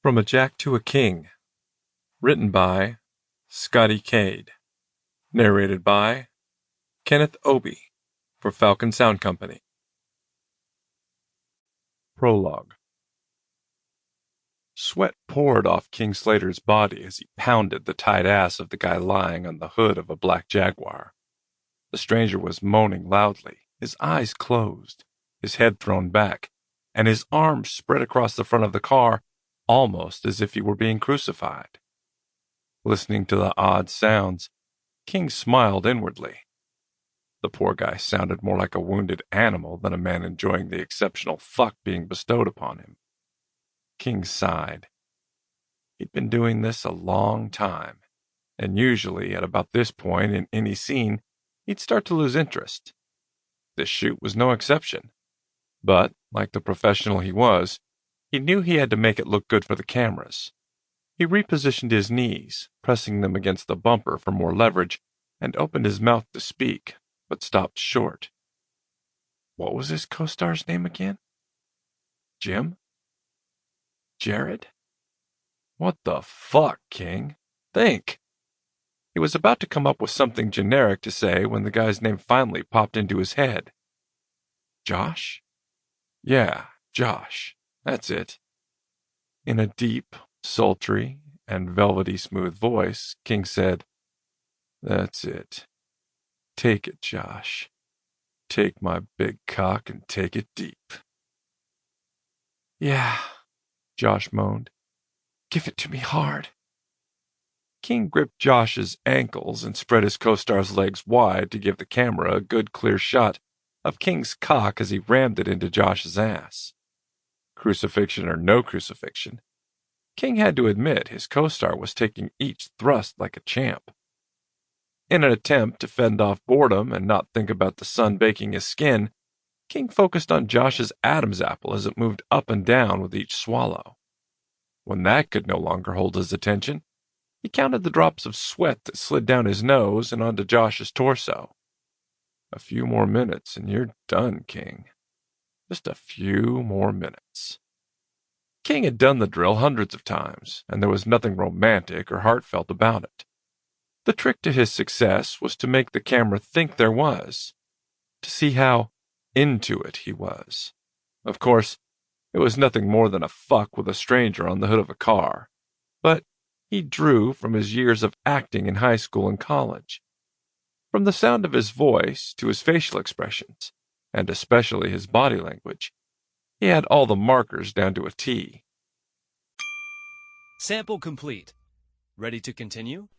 From a Jack to a King. Written by Scotty Cade. Narrated by Kenneth Obi for Falcon Sound Company. Prologue. Sweat poured off King Slater's body as he pounded the tight ass of the guy lying on the hood of a black Jaguar. The stranger was moaning loudly, his eyes closed, his head thrown back, and his arms spread across the front of the car, almost as if he were being crucified. Listening to the odd sounds, King smiled inwardly. The poor guy sounded more like a wounded animal than a man enjoying the exceptional fuck being bestowed upon him. King sighed. He'd been doing this a long time, and usually at about this point in any scene, he'd start to lose interest. This shoot was no exception. But, like the professional he was, he knew he had to make it look good for the cameras. He repositioned his knees, pressing them against the bumper for more leverage, and opened his mouth to speak, but stopped short. What was his co-star's name again? Jim? Jared? What the fuck, King? Think! He was about to come up with something generic to say when the guy's name finally popped into his head. Josh? Yeah, Josh. That's it. In a deep, sultry, and velvety smooth voice, King said, "That's it. Take it, Josh. Take my big cock and take it deep." "Yeah," Josh moaned. "Give it to me hard." King gripped Josh's ankles and spread his co-star's legs wide to give the camera a good clear shot of King's cock as he rammed it into Josh's ass. Crucifixion or no crucifixion, King had to admit his co-star was taking each thrust like a champ. In an attempt to fend off boredom and not think about the sun baking his skin, King focused on Josh's Adam's apple as it moved up and down with each swallow. When that could no longer hold his attention, he counted the drops of sweat that slid down his nose and onto Josh's torso. A few more minutes and you're done, King. Just a few more minutes. King had done the drill hundreds of times, and there was nothing romantic or heartfelt about it. The trick to his success was to make the camera think there was, to see how into it he was. Of course, it was nothing more than a fuck with a stranger on the hood of a car, but he drew from his years of acting in high school and college. From the sound of his voice to his facial expressions, and especially his body language, he had all the markers down to a T. Sample complete. Ready to continue?